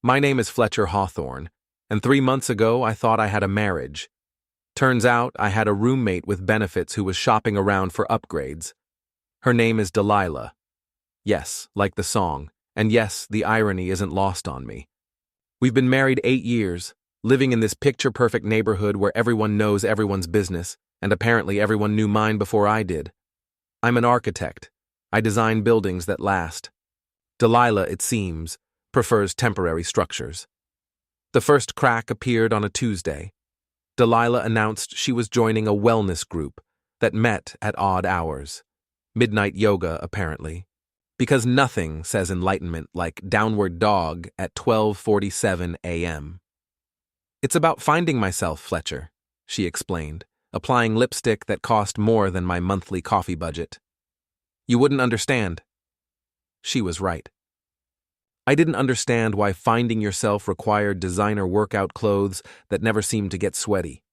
My name is Fletcher Hawthorne, and 3 months ago I thought I had a marriage. Turns out I had a roommate with benefits who was shopping around for upgrades. Her name is Delilah. Yes, like the song, and yes, the irony isn't lost on me. We've been married 8 years, living in this picture-perfect neighborhood where everyone knows everyone's business, and apparently everyone knew mine before I did. I'm an architect. I design buildings that last. Delilah, it seems, prefers temporary structures. The first crack appeared on a Tuesday. Delilah announced she was joining a wellness group that met at odd hours. Midnight yoga, apparently. Because nothing says enlightenment like downward dog at 12:47 a.m. It's about finding myself, Fletcher, she explained, applying lipstick that cost more than my monthly coffee budget. You wouldn't understand. She was right. I didn't understand why finding yourself required designer workout clothes that never seemed to get sweaty.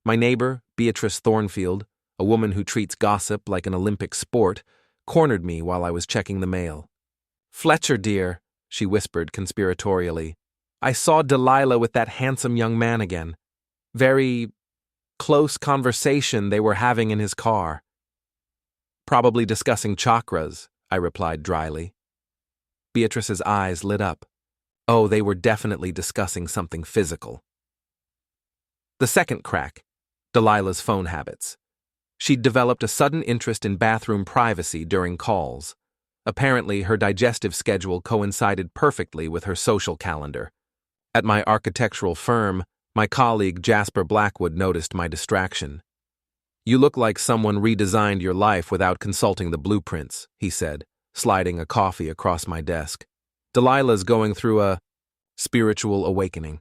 My neighbor, Beatrice Thornfield, a woman who treats gossip like an Olympic sport, cornered me while I was checking the mail. Fletcher, dear, she whispered conspiratorially, I saw Delilah with that handsome young man again. Very close conversation they were having in his car. Probably discussing chakras, I replied dryly. Beatrice's eyes lit up. Oh, they were definitely discussing something physical. The second crack, Delilah's phone habits. She'd developed a sudden interest in bathroom privacy during calls. Apparently, her digestive schedule coincided perfectly with her social calendar. At my architectural firm, my colleague Jasper Blackwood noticed my distraction. You look like someone redesigned your life without consulting the blueprints, he said, sliding a coffee across my desk. Delilah's going through a spiritual awakening.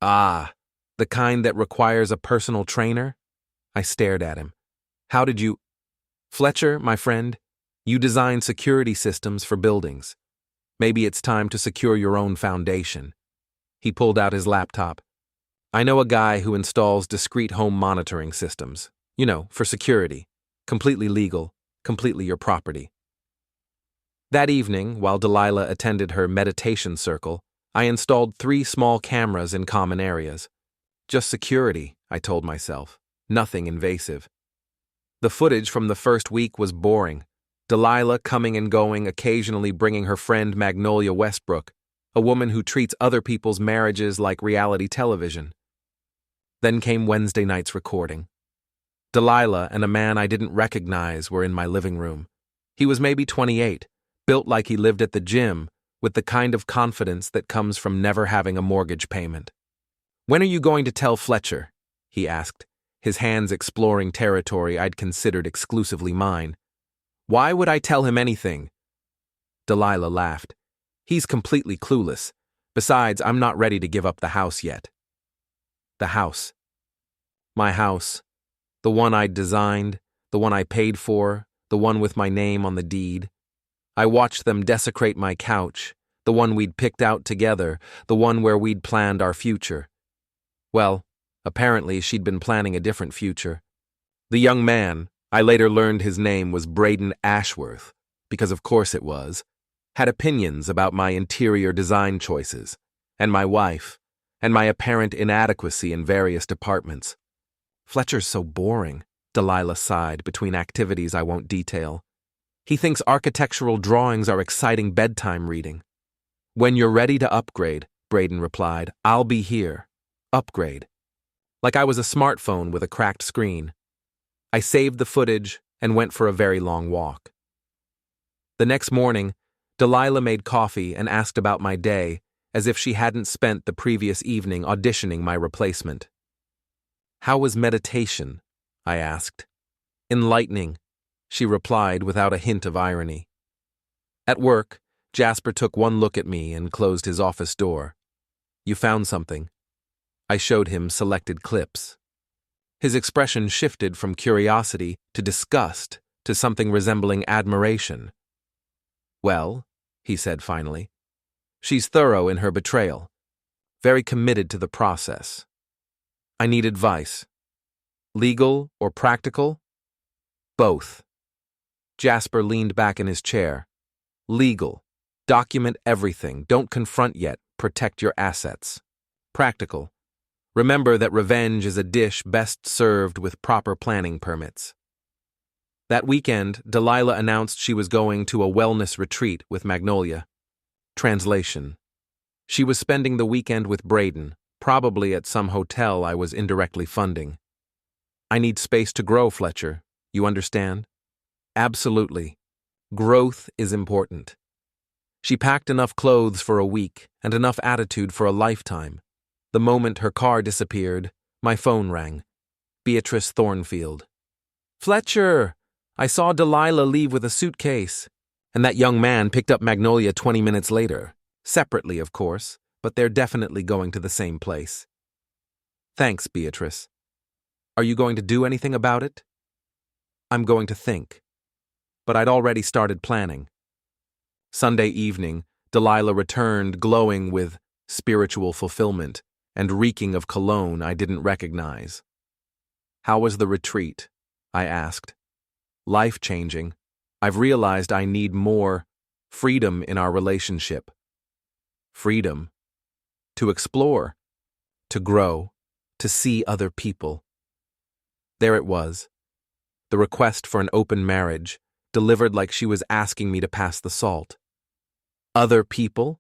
Ah, the kind that requires a personal trainer? I stared at him. How did you... Fletcher, my friend, you design security systems for buildings. Maybe it's time to secure your own foundation. He pulled out his laptop. I know a guy who installs discrete home monitoring systems. You know, for security. Completely legal, completely your property. That evening, while Delilah attended her meditation circle, I installed 3 small cameras in common areas. Just security, I told myself. Nothing invasive. The footage from the first week was boring. Delilah coming and going, occasionally bringing her friend Magnolia Westbrook, a woman who treats other people's marriages like reality television. Then came Wednesday night's recording. Delilah and a man I didn't recognize were in my living room. He was maybe 28, built like he lived at the gym, with the kind of confidence that comes from never having a mortgage payment. When are you going to tell Fletcher? He asked, his hands exploring territory I'd considered exclusively mine. Why would I tell him anything? Delilah laughed. He's completely clueless. Besides, I'm not ready to give up the house yet. The house. My house. The one I'd designed, the one I paid for, the one with my name on the deed. I watched them desecrate my couch, the one we'd picked out together, the one where we'd planned our future. Well, apparently she'd been planning a different future. The young man, I later learned his name was Brayden Ashworth, because of course it was, had opinions about my interior design choices, and my wife, and my apparent inadequacy in various departments. Fletcher's so boring, Delilah sighed between activities I won't detail. He thinks architectural drawings are exciting bedtime reading. When you're ready to upgrade, Brayden replied, I'll be here. Upgrade. Like I was a smartphone with a cracked screen. I saved the footage and went for a very long walk. The next morning, Delilah made coffee and asked about my day, as if she hadn't spent the previous evening auditioning my replacement. How was meditation? I asked. Enlightening, she replied without a hint of irony. At work, Jasper took one look at me and closed his office door. You found something. I showed him selected clips. His expression shifted from curiosity to disgust to something resembling admiration. Well, he said finally, she's thorough in her betrayal, very committed to the process. I need advice. Legal or practical? Both. Jasper leaned back in his chair. Legal. Document everything. Don't confront yet. Protect your assets. Practical. Remember that revenge is a dish best served with proper planning permits. That weekend, Delilah announced she was going to a wellness retreat with Magnolia. Translation. She was spending the weekend with Brayden, probably at some hotel I was indirectly funding. I need space to grow, Fletcher. You understand? Absolutely. Growth is important. She packed enough clothes for a week and enough attitude for a lifetime. The moment her car disappeared, my phone rang. Beatrice Thornfield. Fletcher! I saw Delilah leave with a suitcase. And that young man picked up Magnolia 20 minutes later. Separately, of course, but they're definitely going to the same place. Thanks, Beatrice. Are you going to do anything about it? I'm going to think. But I'd already started planning. Sunday evening, Delilah returned glowing with spiritual fulfillment and reeking of cologne I didn't recognize. How was the retreat? I asked. Life-changing. I've realized I need more freedom in our relationship. Freedom. To explore. To grow. To see other people. There it was. The request for an open marriage, delivered like she was asking me to pass the salt. Other people?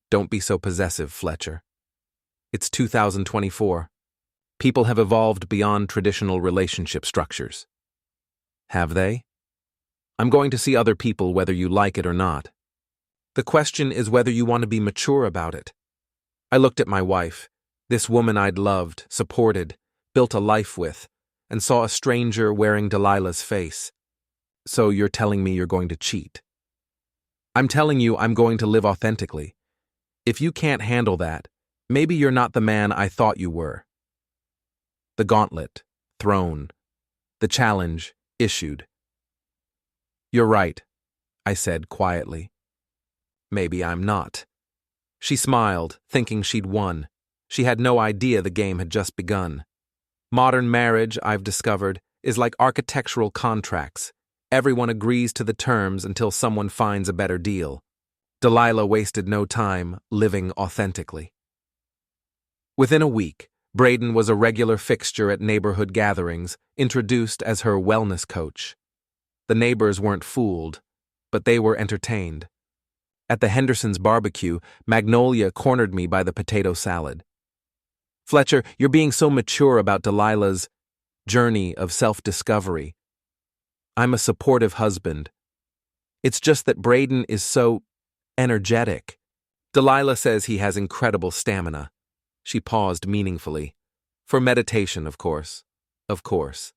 Don't be so possessive, Fletcher. It's 2024. People have evolved beyond traditional relationship structures. Have they? I'm going to see other people whether you like it or not. The question is whether you want to be mature about it. I looked at my wife, this woman I'd loved, supported, built a life with, and saw a stranger wearing Delilah's face. So you're telling me you're going to cheat? I'm telling you I'm going to live authentically. If you can't handle that, maybe you're not the man I thought you were. The gauntlet, thrown. The challenge, issued. You're right, I said quietly. Maybe I'm not. She smiled, thinking she'd won. She had no idea the game had just begun. Modern marriage, I've discovered, is like architectural contracts. Everyone agrees to the terms until someone finds a better deal. Delilah wasted no time living authentically. Within a week, Brayden was a regular fixture at neighborhood gatherings, introduced as her wellness coach. The neighbors weren't fooled, but they were entertained. At the Hendersons' barbecue, Magnolia cornered me by the potato salad. Fletcher, you're being so mature about Delilah's journey of self-discovery. I'm a supportive husband. It's just that Brayden is so energetic. Delilah says he has incredible stamina. She paused meaningfully. For meditation, of course. Of course.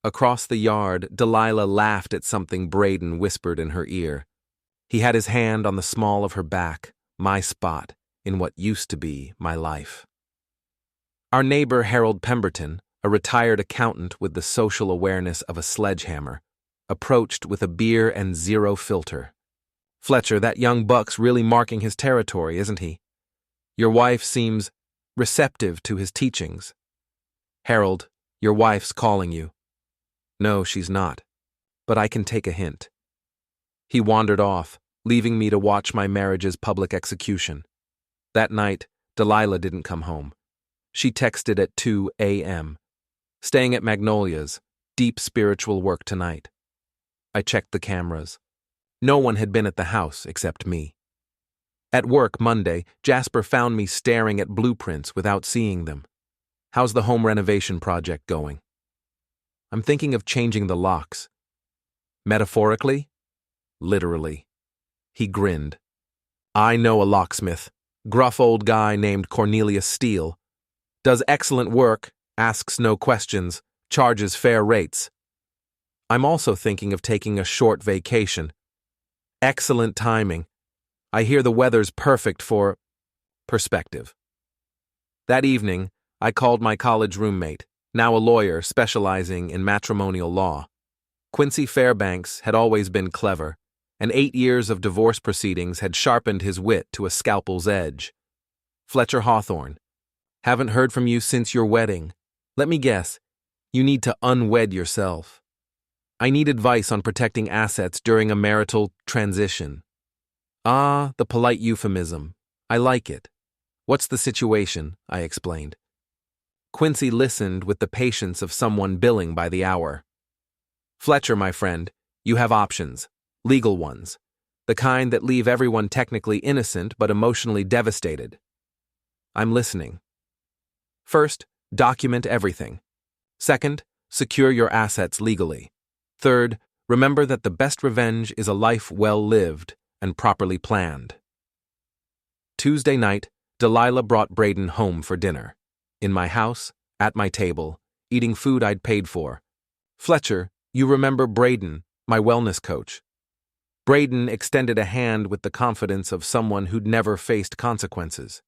Across the yard, Delilah laughed at something Brayden whispered in her ear. He had his hand on the small of her back, my spot, in what used to be my life. Our neighbor Harold Pemberton, a retired accountant with the social awareness of a sledgehammer, approached with a beer and zero filter. Fletcher, that young buck's really marking his territory, isn't he? Your wife seems receptive to his teachings. Harold, your wife's calling you. No, she's not. But I can take a hint. He wandered off, leaving me to watch my marriage's public execution. That night, Delilah didn't come home. She texted at 2 a.m. Staying at Magnolia's, deep spiritual work tonight. I checked the cameras. No one had been at the house except me. At work Monday, Jasper found me staring at blueprints without seeing them. How's the home renovation project going? I'm thinking of changing the locks. Metaphorically? Literally. He grinned. I know a locksmith, gruff old guy named Cornelius Steele. Does excellent work, asks no questions, charges fair rates. I'm also thinking of taking a short vacation. Excellent timing. I hear the weather's perfect for perspective. That evening, I called my college roommate, now a lawyer specializing in matrimonial law. Quincy Fairbanks had always been clever, and 8 years of divorce proceedings had sharpened his wit to a scalpel's edge. Fletcher Hawthorne, haven't heard from you since your wedding. Let me guess, you need to unwed yourself. I need advice on protecting assets during a marital transition. Ah, the polite euphemism. I like it. What's the situation? I explained. Quincy listened with the patience of someone billing by the hour. Fletcher, my friend, you have options. Legal ones. The kind that leave everyone technically innocent but emotionally devastated. I'm listening. First, document everything. Second, secure your assets legally. Third, remember that the best revenge is a life well lived and properly planned. Tuesday night, Delilah brought Brayden home for dinner. In my house, at my table, eating food I'd paid for. Fletcher, you remember Brayden, my wellness coach. Brayden extended a hand with the confidence of someone who'd never faced consequences.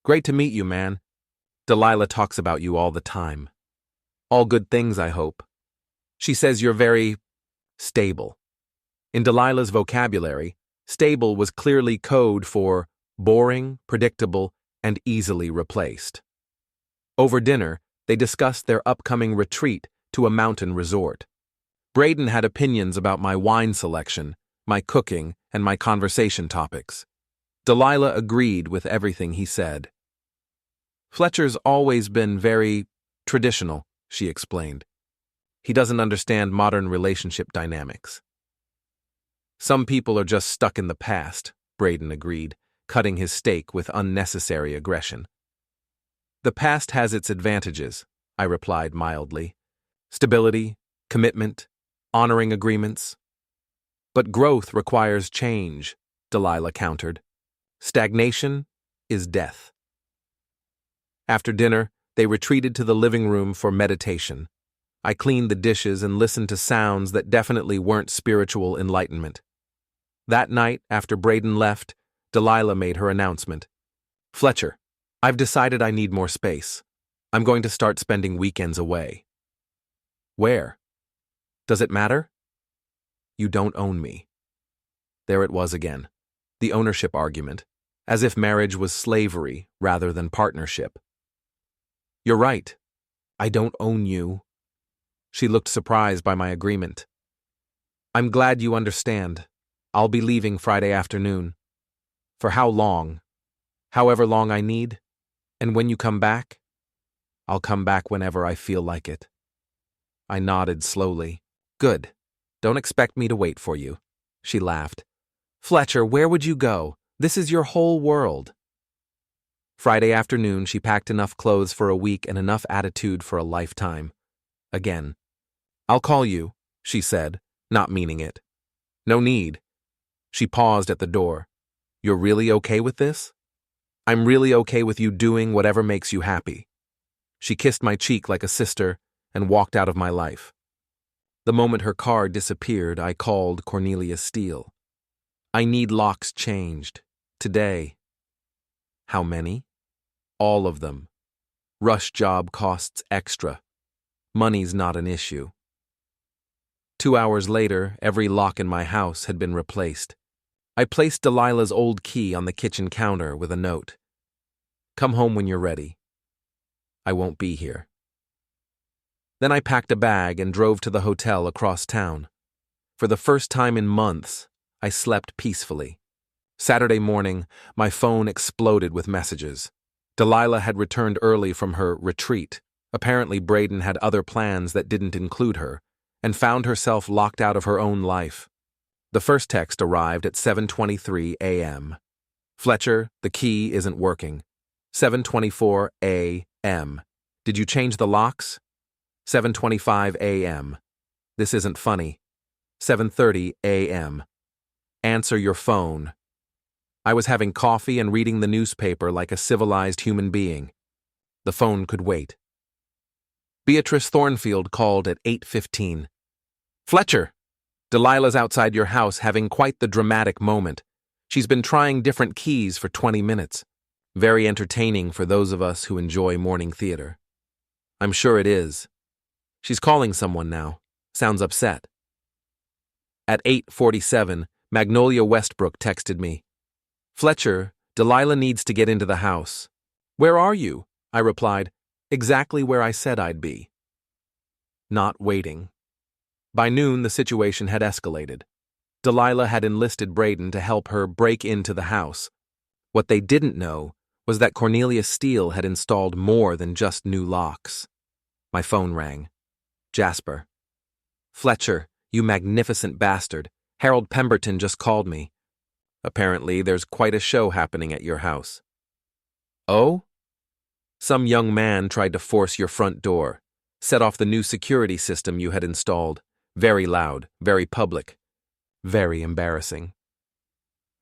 Great to meet you, man. Delilah talks about you all the time. All good things, I hope. She says you're very stable. In Delilah's vocabulary, stable was clearly code for boring, predictable, and easily replaced. Over dinner, they discussed their upcoming retreat to a mountain resort. Brayden had opinions about my wine selection, my cooking, and my conversation topics. Delilah agreed with everything he said. Fletcher's always been very traditional, she explained. He doesn't understand modern relationship dynamics. Some people are just stuck in the past, Brayden agreed, cutting his steak with unnecessary aggression. The past has its advantages, I replied mildly. Stability, commitment, honoring agreements. But growth requires change, Delilah countered. Stagnation is death. After dinner, they retreated to the living room for meditation. I cleaned the dishes and listened to sounds that definitely weren't spiritual enlightenment. That night, after Brayden left, Delilah made her announcement. Fletcher, I've decided I need more space. I'm going to start spending weekends away. Where? Does it matter? You don't own me. There it was again, the ownership argument, as if marriage was slavery rather than partnership. You're right. I don't own you. She looked surprised by my agreement. I'm glad you understand. I'll be leaving Friday afternoon. For how long? However long I need. And when you come back? I'll come back whenever I feel like it. I nodded slowly. Good. Don't expect me to wait for you. She laughed. Fletcher, where would you go? This is your whole world. Friday afternoon, she packed enough clothes for a week and enough attitude for a lifetime. Again. I'll call you, she said, not meaning it. No need. She paused at the door. You're really okay with this? I'm really okay with you doing whatever makes you happy. She kissed my cheek like a sister and walked out of my life. The moment her car disappeared, I called Cornelia Steele. I need locks changed. Today. How many? All of them. Rush job costs extra. Money's not an issue. 2 hours later, every lock in my house had been replaced. I placed Delilah's old key on the kitchen counter with a note. Come home when you're ready. I won't be here. Then I packed a bag and drove to the hotel across town. For the first time in months, I slept peacefully. Saturday morning, my phone exploded with messages. Delilah had returned early from her retreat. Apparently, Brayden had other plans that didn't include her, and found herself locked out of her own life. The first text arrived at 7:23 a.m. Fletcher, the key isn't working. 7:24 a.m. Did you change the locks? 7:25 a.m. This isn't funny. 7:30 a.m. Answer your phone. I was having coffee and reading the newspaper like a civilized human being. The phone could wait. Beatrice Thornfield called at 8:15. Fletcher! Delilah's outside your house having quite the dramatic moment. She's been trying different keys for 20 minutes. Very entertaining for those of us who enjoy morning theater. I'm sure it is. She's calling someone now. Sounds upset. At 8:47, Magnolia Westbrook texted me. Fletcher, Delilah needs to get into the house. Where are you? I replied, exactly where I said I'd be. Not waiting. By noon, the situation had escalated. Delilah had enlisted Brayden to help her break into the house. What they didn't know was that Cornelius Steele had installed more than just new locks. My phone rang. Jasper. Fletcher, you magnificent bastard. Harold Pemberton just called me. Apparently, there's quite a show happening at your house. Oh? Some young man tried to force your front door, set off the new security system you had installed. Very loud, very public, very embarrassing.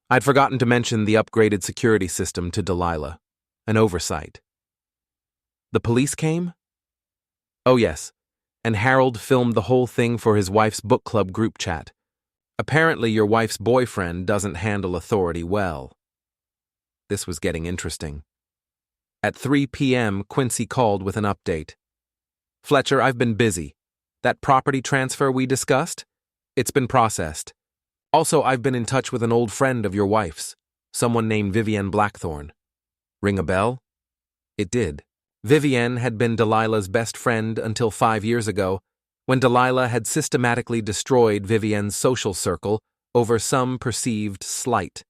I'd forgotten to mention the upgraded security system to Delilah. An oversight. The police came? Oh yes, and Harold filmed the whole thing for his wife's book club group chat. Apparently your wife's boyfriend doesn't handle authority well. This was getting interesting. At 3 p.m., Quincy called with an update. Fletcher, I've been busy. That property transfer we discussed? It's been processed. Also, I've been in touch with an old friend of your wife's, someone named Vivienne Blackthorne. Ring a bell? It did. Vivienne had been Delilah's best friend until 5 years ago, when Delilah had systematically destroyed Vivienne's social circle over some perceived slight.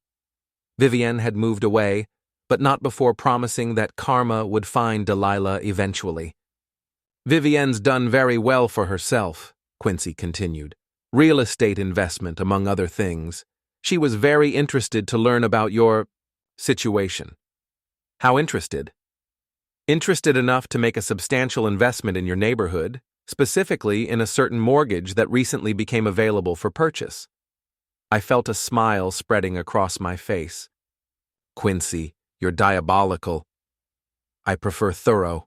Vivienne had moved away, but not before promising that karma would find Delilah eventually. Vivienne's done very well for herself, Quincy continued. Real estate investment, among other things. She was very interested to learn about your situation. How interested? Interested enough to make a substantial investment in your neighborhood, specifically in a certain mortgage that recently became available for purchase. I felt a smile spreading across my face. Quincy, you're diabolical. I prefer thorough.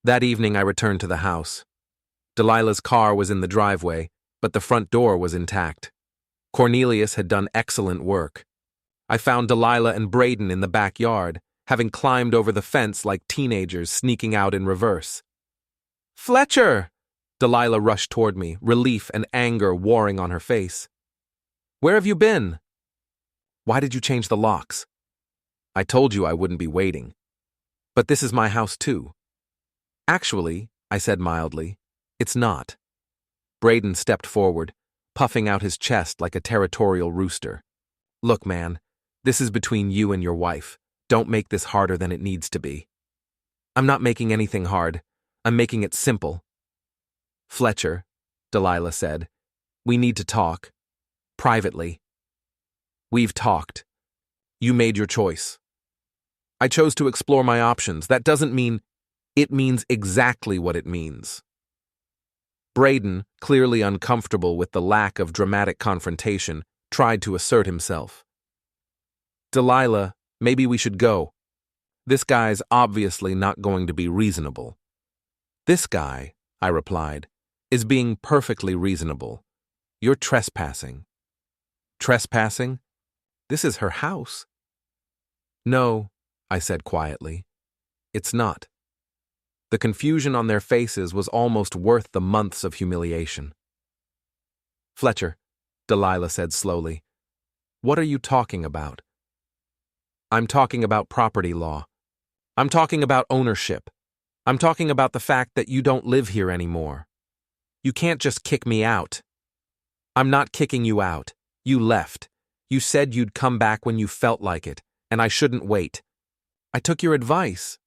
That evening I returned to the house. Delilah's car was in the driveway, but the front door was intact. Cornelius had done excellent work. I found Delilah and Brayden in the backyard, having climbed over the fence like teenagers sneaking out in reverse. Fletcher! Delilah rushed toward me, relief and anger warring on her face. Where have you been? Why did you change the locks? I told you I wouldn't be waiting. But this is my house too. Actually, I said mildly, it's not. Brayden stepped forward, puffing out his chest like a territorial rooster. Look, man, this is between you and your wife. Don't make this harder than it needs to be. I'm not making anything hard. I'm making it simple. Fletcher, Delilah said, we need to talk. Privately. We've talked. You made your choice. I chose to explore my options. That doesn't mean it means exactly what it means. Brayden, clearly uncomfortable with the lack of dramatic confrontation, tried to assert himself. Delilah, maybe we should go. This guy's obviously not going to be reasonable. This guy, I replied, is being perfectly reasonable. You're trespassing. Trespassing? This is her house. No, I said quietly. It's not. The confusion on their faces was almost worth the months of humiliation. Fletcher, Delilah said slowly, what are you talking about? I'm talking about property law. I'm talking about ownership. I'm talking about the fact that you don't live here anymore. You can't just kick me out. I'm not kicking you out. You left. You said you'd come back when you felt like it, and I shouldn't wait. I took your advice.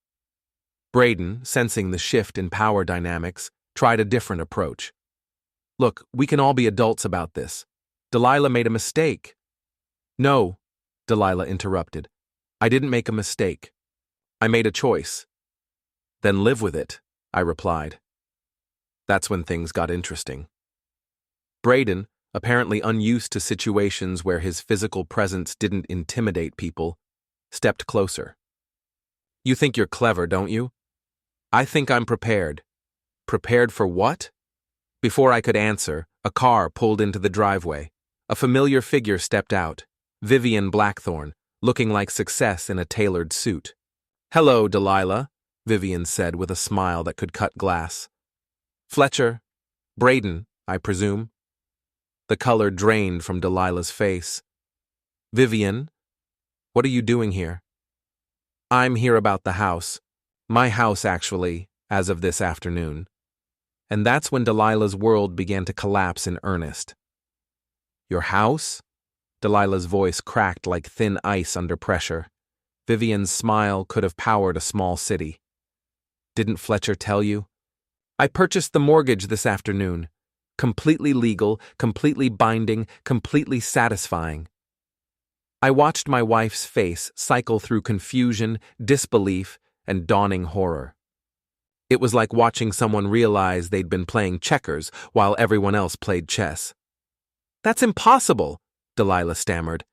Brayden, sensing the shift in power dynamics, tried a different approach. Look, we can all be adults about this. Delilah made a mistake. No, Delilah interrupted. I didn't make a mistake. I made a choice. Then live with it, I replied. That's when things got interesting. Brayden, apparently unused to situations where his physical presence didn't intimidate people, stepped closer. You think you're clever, don't you? I think I'm prepared. Prepared for what? Before I could answer, a car pulled into the driveway. A familiar figure stepped out, Vivienne Blackthorne, looking like success in a tailored suit. Hello, Delilah, Vivienne said with a smile that could cut glass. Fletcher, Brayden, I presume. The color drained from Delilah's face. Vivienne, what are you doing here? I'm here about the house. My house, actually, as of this afternoon. And that's when Delilah's world began to collapse in earnest. Your house? Delilah's voice cracked like thin ice under pressure. Vivian's smile could have powered a small city. Didn't Fletcher tell you? I purchased the mortgage this afternoon. Completely legal, completely binding, completely satisfying. I watched my wife's face cycle through confusion, disbelief, and dawning horror. It was like watching someone realize they'd been playing checkers while everyone else played chess. That's impossible, Delilah stammered.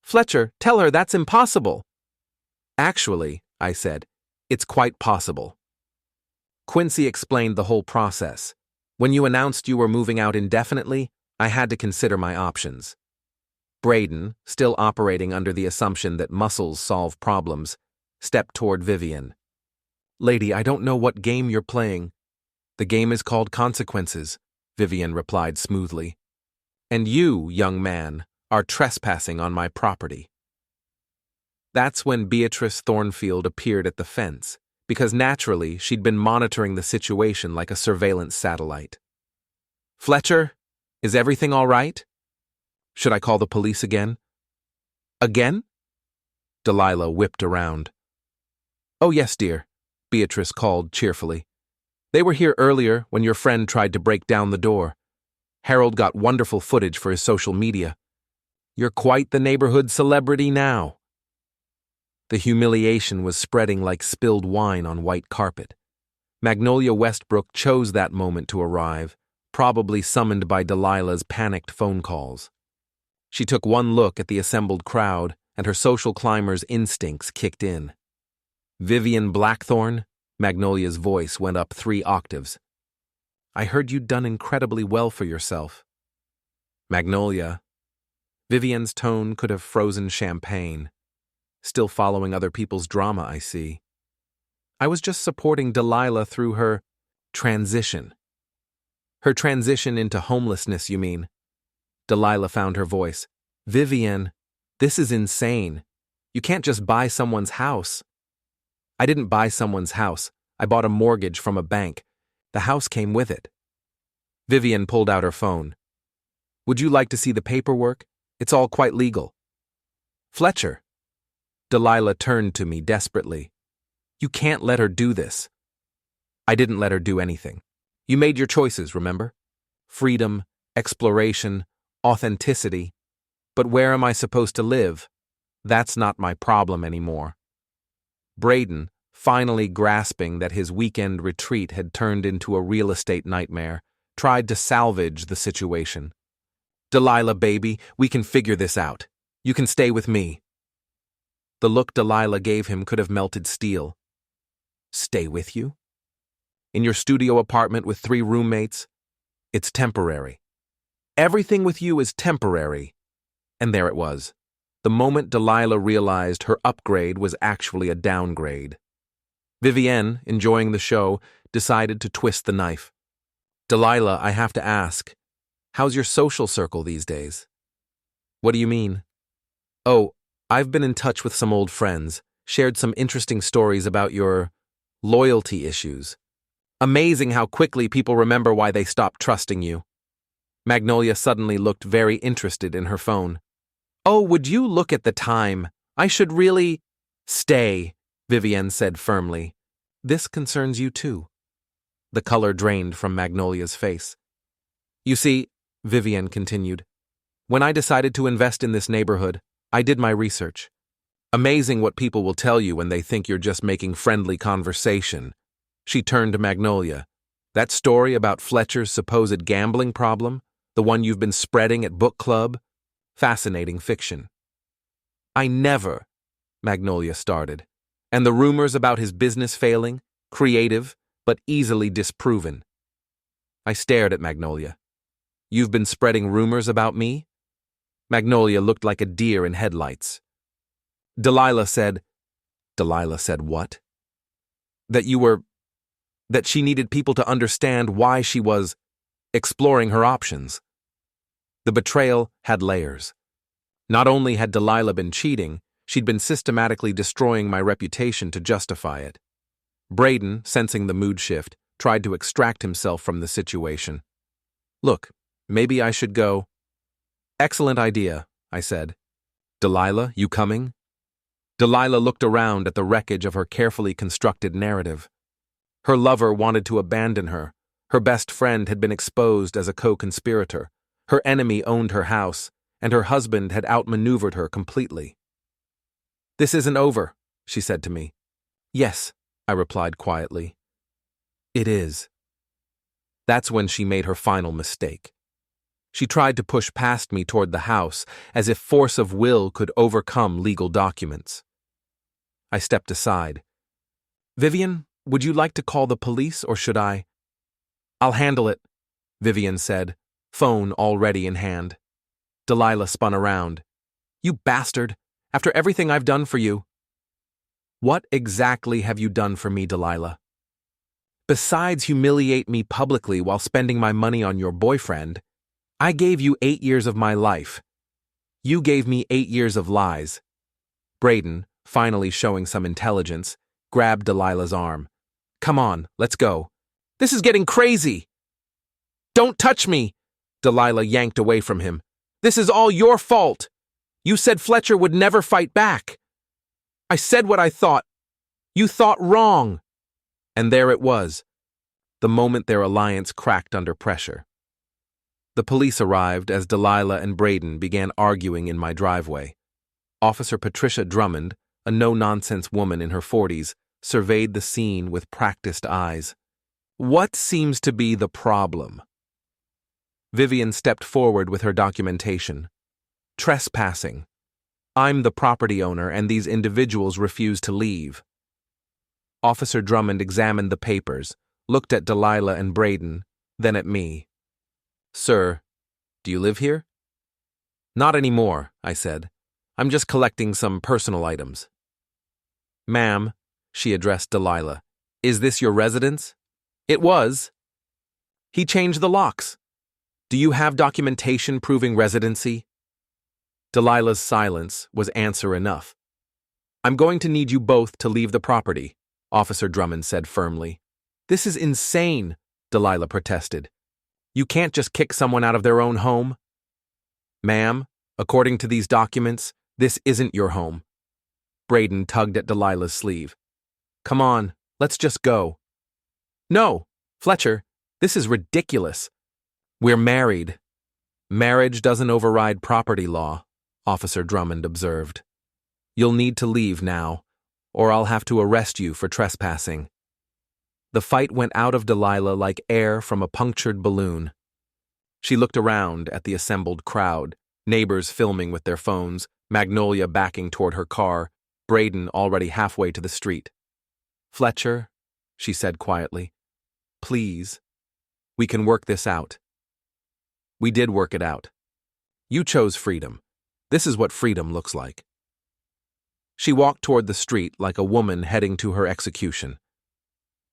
Fletcher, tell her that's impossible. Actually, I said, it's quite possible. Quincy explained the whole process. When you announced you were moving out indefinitely, I had to consider my options. Brayden, still operating under the assumption that muscles solve problems, stepped toward Vivian. Lady, I don't know what game you're playing. The game is called consequences, Vivian replied smoothly. And you, young man, are trespassing on my property. That's when Beatrice Thornfield appeared at the fence, because naturally she'd been monitoring the situation like a surveillance satellite. Fletcher, is everything all right? Should I call the police again? Again? Delilah whipped around. Oh yes, dear, Beatrice called cheerfully. They were here earlier when your friend tried to break down the door. Harold got wonderful footage for his social media. You're quite the neighborhood celebrity now. The humiliation was spreading like spilled wine on white carpet. Magnolia Westbrook chose that moment to arrive, probably summoned by Delilah's panicked phone calls. She took one look at the assembled crowd, and her social climber's instincts kicked in. Vivian Blackthorne, Magnolia's voice went up 3 octaves. I heard you'd done incredibly well for yourself. Magnolia. Vivian's tone could have frozen champagne. Still following other people's drama, I see. I was just supporting Delilah through her transition. Her transition into homelessness, you mean? Delilah found her voice. Vivian, this is insane. You can't just buy someone's house. I didn't buy someone's house. I bought a mortgage from a bank. The house came with it. Vivian pulled out her phone. Would you like to see the paperwork? It's all quite legal. Fletcher. Delilah turned to me desperately. You can't let her do this. I didn't let her do anything. You made your choices, remember? Freedom, exploration, authenticity. But where am I supposed to live? That's not my problem anymore. Brayden, finally grasping that his weekend retreat had turned into a real estate nightmare, tried to salvage the situation. Delilah, baby, we can figure this out. You can stay with me. The look Delilah gave him could have melted steel. Stay with you? In your studio apartment with 3 roommates? It's temporary. Everything with you is temporary. And there it was. The moment Delilah realized her upgrade was actually a downgrade. Vivienne, enjoying the show, decided to twist the knife. Delilah, I have to ask, how's your social circle these days? What do you mean? Oh, I've been in touch with some old friends, shared some interesting stories about your loyalty issues. Amazing how quickly people remember why they stopped trusting you. Magnolia suddenly looked very interested in her phone. Oh, would you look at the time? I should really… Stay, Vivienne said firmly. This concerns you too. The color drained from Magnolia's face. You see, Vivienne continued, when I decided to invest in this neighborhood, I did my research. Amazing what people will tell you when they think you're just making friendly conversation. She turned to Magnolia. That story about Fletcher's supposed gambling problem, the one you've been spreading at book club, fascinating fiction. I never, Magnolia started. And the rumors about his business failing, creative, but easily disproven. I stared at Magnolia. You've been spreading rumors about me? Magnolia looked like a deer in headlights. Delilah said what? That she needed people to understand why she was exploring her options. The betrayal had layers. Not only had Delilah been cheating, she'd been systematically destroying my reputation to justify it. Brayden, sensing the mood shift, tried to extract himself from the situation. Look, maybe I should go. Excellent idea, I said. Delilah, you coming? Delilah looked around at the wreckage of her carefully constructed narrative. Her lover wanted to abandon her. Her best friend had been exposed as a co-conspirator. Her enemy owned her house, and her husband had outmaneuvered her completely. This isn't over, she said to me. Yes, I replied quietly. It is. That's when she made her final mistake. She tried to push past me toward the house, as if force of will could overcome legal documents. I stepped aside. Vivian, would you like to call the police, or should I? I'll handle it, Vivian said, phone already in hand. Delilah spun around. You bastard! After everything I've done for you. What exactly have you done for me, Delilah? Besides humiliate me publicly while spending my money on your boyfriend, I gave you 8 years of my life. You gave me 8 years of lies. Brayden, finally showing some intelligence, grabbed Delilah's arm. Come on, let's go. This is getting crazy. Don't touch me, Delilah yanked away from him. This is all your fault. You said Fletcher would never fight back. I said what I thought. You thought wrong. And there it was, the moment their alliance cracked under pressure. The police arrived as Delilah and Brayden began arguing in my driveway. Officer Patricia Drummond, a no-nonsense woman in her 40s, surveyed the scene with practiced eyes. What seems to be the problem? Vivian stepped forward with her documentation. Trespassing. I'm the property owner and these individuals refuse to leave. Officer Drummond examined the papers, looked at Delilah and Brayden, then at me. Sir, do you live here? Not anymore, I said. I'm just collecting some personal items. Ma'am, she addressed Delilah, is this your residence? It was. He changed the locks. Do you have documentation proving residency? Delilah's silence was answer enough. I'm going to need you both to leave the property, Officer Drummond said firmly. This is insane, Delilah protested. You can't just kick someone out of their own home. Ma'am, according to these documents, this isn't your home. Brayden tugged at Delilah's sleeve. Come on, let's just go. No, Fletcher, this is ridiculous. We're married. Marriage doesn't override property law, Officer Drummond observed. You'll need to leave now, or I'll have to arrest you for trespassing. The fight went out of Delilah like air from a punctured balloon. She looked around at the assembled crowd, neighbors filming with their phones, Magnolia backing toward her car, Brayden already halfway to the street. Fletcher, she said quietly, please, we can work this out. We did work it out. You chose freedom. This is what freedom looks like. She walked toward the street like a woman heading to her execution.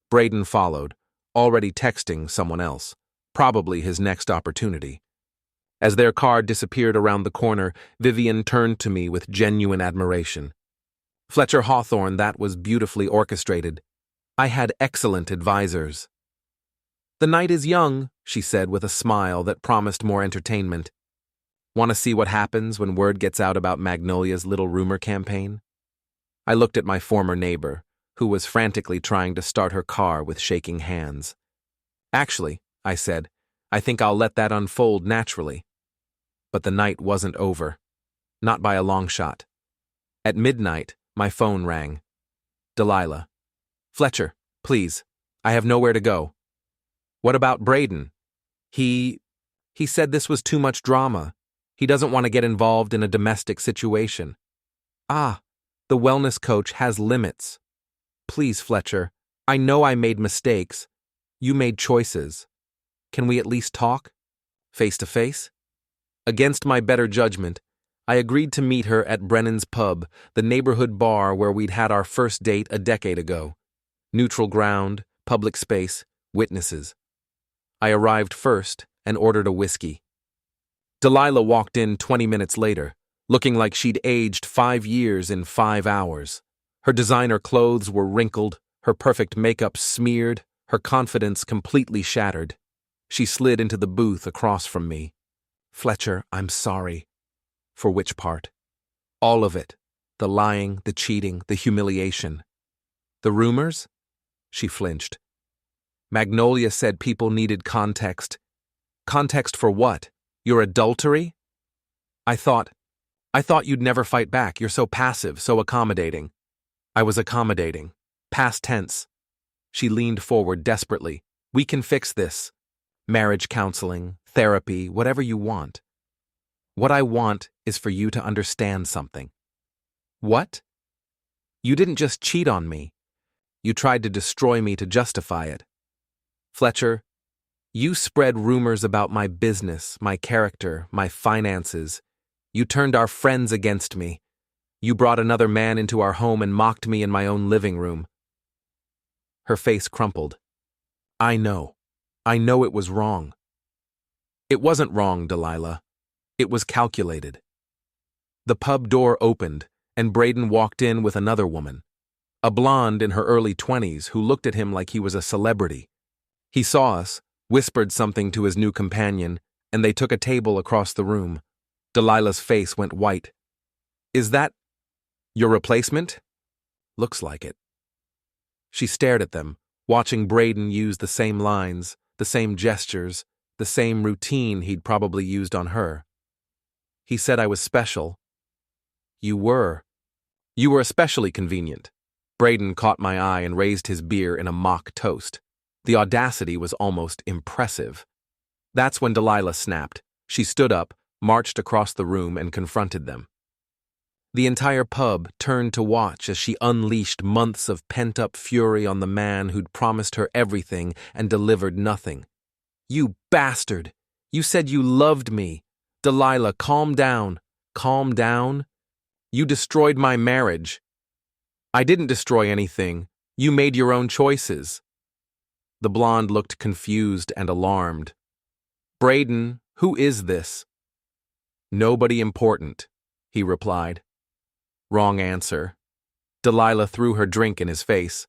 Brayden followed, already texting someone else, probably his next opportunity. As their car disappeared around the corner, Vivian turned to me with genuine admiration. Fletcher Hawthorne, that was beautifully orchestrated. I had excellent advisors. The night is young, she said with a smile that promised more entertainment. Want to see what happens when word gets out about Magnolia's little rumor campaign? I looked at my former neighbor, who was frantically trying to start her car with shaking hands. Actually, I said, I think I'll let that unfold naturally. But the night wasn't over. Not by a long shot. At midnight, my phone rang. Delilah. Fletcher, please. I have nowhere to go. What about Brayden? He said this was too much drama. He doesn't want to get involved in a domestic situation. Ah, the wellness coach has limits. Please, Fletcher, I know I made mistakes. You made choices. Can we at least talk? Face to face? Against my better judgment, I agreed to meet her at Brennan's Pub, the neighborhood bar where we'd had our first date a decade ago. Neutral ground, public space, witnesses. I arrived first and ordered a whiskey. Delilah walked in 20 minutes later, looking like she'd aged 5 years in 5 hours. Her designer clothes were wrinkled, her perfect makeup smeared, her confidence completely shattered. She slid into the booth across from me. Fletcher, I'm sorry. For which part? All of it. The lying, the cheating, the humiliation. The rumors? She flinched. Magnolia said people needed context. Context for what? Your adultery? I thought you'd never fight back. You're so passive, so accommodating. I was accommodating. Past tense. She leaned forward desperately. We can fix this. Marriage counseling, therapy, whatever you want. What I want is for you to understand something. What? You didn't just cheat on me. You tried to destroy me to justify it. Fletcher, you spread rumors about my business, my character, my finances. You turned our friends against me. You brought another man into our home and mocked me in my own living room. Her face crumpled. I know it was wrong. It wasn't wrong, Delilah. It was calculated. The pub door opened, and Brayden walked in with another woman, a blonde in her early 20s who looked at him like he was a celebrity. He saw us, whispered something to his new companion, and they took a table across the room. Delilah's face went white. Is that your replacement? Looks like it. She stared at them, watching Brayden use the same lines, the same gestures, the same routine he'd probably used on her. He said I was special. You were. You were especially convenient. Brayden caught my eye and raised his beer in a mock toast. The audacity was almost impressive. That's when Delilah snapped. She stood up, marched across the room, and confronted them. The entire pub turned to watch as she unleashed months of pent-up fury on the man who'd promised her everything and delivered nothing. You bastard! You said you loved me. Delilah, calm down. Calm down? You destroyed my marriage. I didn't destroy anything. You made your own choices. The blonde looked confused and alarmed. Brayden, who is this? Nobody important, he replied. Wrong answer. Delilah threw her drink in his face.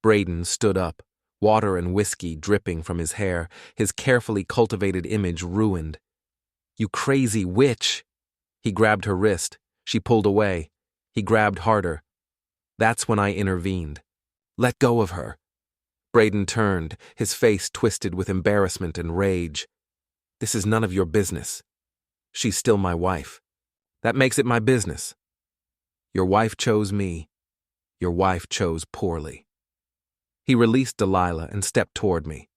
Brayden stood up, water and whiskey dripping from his hair, his carefully cultivated image ruined. You crazy witch! He grabbed her wrist. She pulled away. He grabbed harder. That's when I intervened. Let go of her. Brayden turned, his face twisted with embarrassment and rage. This is none of your business. She's still my wife. That makes it my business. Your wife chose me. Your wife chose poorly. He released Delilah and stepped toward me.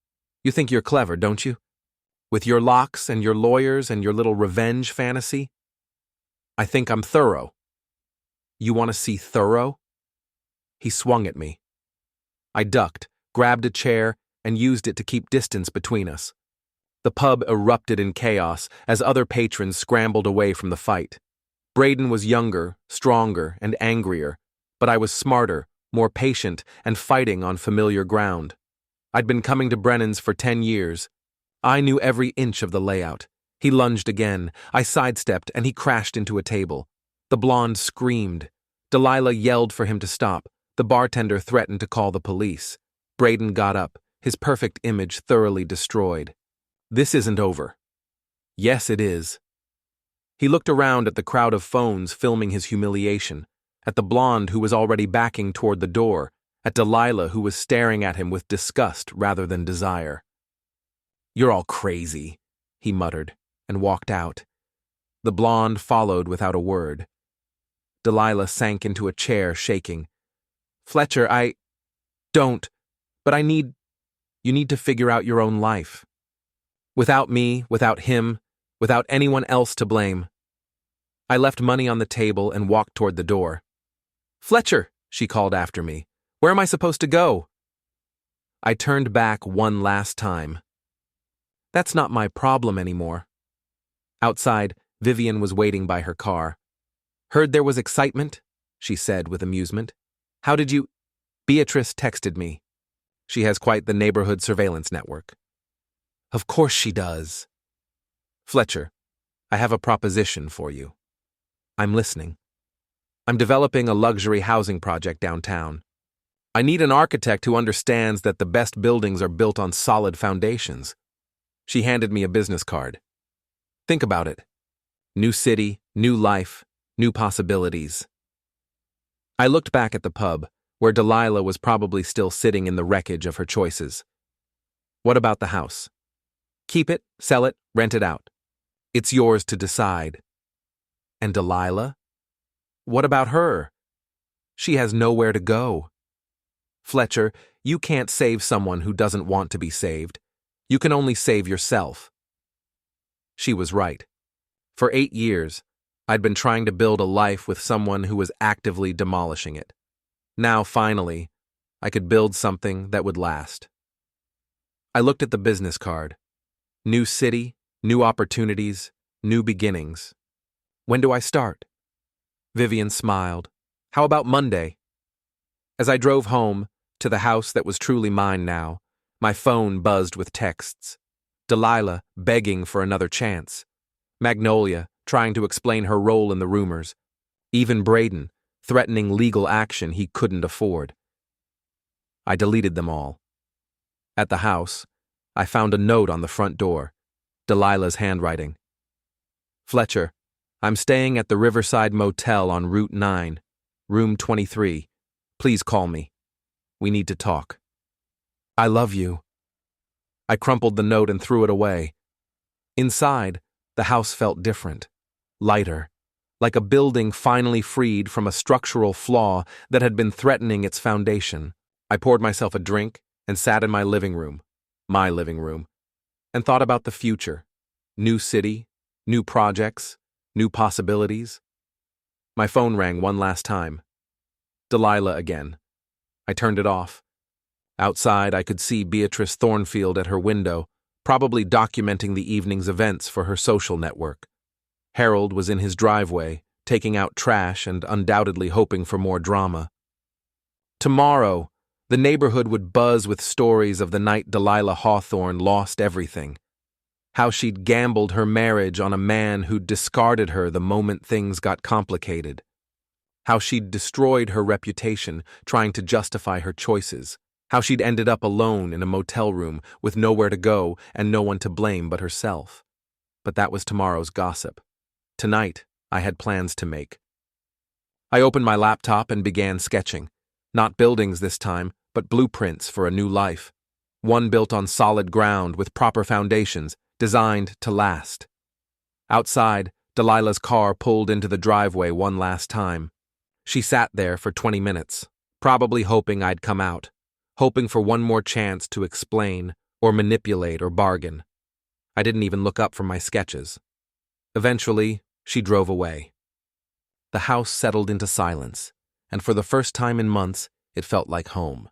You think you're clever, don't you? With your locks and your lawyers and your little revenge fantasy? I think I'm thorough. You want to see thorough? He swung at me. I ducked, grabbed a chair, and used it to keep distance between us. The pub erupted in chaos as other patrons scrambled away from the fight. Brayden was younger, stronger, and angrier, but I was smarter, more patient, and fighting on familiar ground. I'd been coming to Brennan's for 10 years. I knew every inch of the layout. He lunged again. I sidestepped, and he crashed into a table. The blonde screamed. Delilah yelled for him to stop. The bartender threatened to call the police. Brayden got up, his perfect image thoroughly destroyed. This isn't over. Yes, it is. He looked around at the crowd of phones filming his humiliation, at the blonde who was already backing toward the door, at Delilah who was staring at him with disgust rather than desire. You're all crazy, he muttered, and walked out. The blonde followed without a word. Delilah sank into a chair, shaking. Fletcher, Don't, but you need to figure out your own life. Without me, without him, without anyone else to blame. I left money on the table and walked toward the door. Fletcher, she called after me. Where am I supposed to go? I turned back one last time. That's not my problem anymore. Outside, Vivian was waiting by her car. Heard there was excitement? She said with amusement. How did you? Beatrice texted me. She has quite the neighborhood surveillance network. Of course she does. Fletcher, I have a proposition for you. I'm listening. I'm developing a luxury housing project downtown. I need an architect who understands that the best buildings are built on solid foundations. She handed me a business card. Think about it. New city, new life, new possibilities. I looked back at the pub, where Delilah was probably still sitting in the wreckage of her choices. What about the house? Keep it, sell it, rent it out. It's yours to decide. And Delilah? What about her? She has nowhere to go. Fletcher, you can't save someone who doesn't want to be saved. You can only save yourself. She was right. For 8 years, I'd been trying to build a life with someone who was actively demolishing it. Now, finally, I could build something that would last. I looked at the business card. New city, new opportunities, new beginnings. When do I start? Vivian smiled. How about Monday? As I drove home, to the house that was truly mine now, my phone buzzed with texts. Delilah begging for another chance. Magnolia trying to explain her role in the rumors. Even Brayden threatening legal action he couldn't afford. I deleted them all. At the house, I found a note on the front door. Delilah's handwriting. Fletcher, I'm staying at the Riverside Motel on Route 9, room 23. Please call me. We need to talk. I love you. I crumpled the note and threw it away. Inside, the house felt different, lighter, like a building finally freed from a structural flaw that had been threatening its foundation. I poured myself a drink and sat in my living room, and thought about the future. New city, new projects, new possibilities. My phone rang one last time. Delilah again. I turned it off. Outside, I could see Beatrice Thornfield at her window, probably documenting the evening's events for her social network. Harold was in his driveway, taking out trash and undoubtedly hoping for more drama. Tomorrow, the neighborhood would buzz with stories of the night Delilah Hawthorne lost everything. How she'd gambled her marriage on a man who'd discarded her the moment things got complicated. How she'd destroyed her reputation trying to justify her choices. How she'd ended up alone in a motel room with nowhere to go and no one to blame but herself. But that was tomorrow's gossip. Tonight, I had plans to make. I opened my laptop and began sketching. Not buildings this time, but blueprints for a new life. One built on solid ground with proper foundations, designed to last. Outside, Delilah's car pulled into the driveway one last time. She sat there for 20 minutes, probably hoping I'd come out, hoping for one more chance to explain or manipulate or bargain. I didn't even look up from my sketches. Eventually, she drove away. The house settled into silence, and for the first time in months, it felt like home.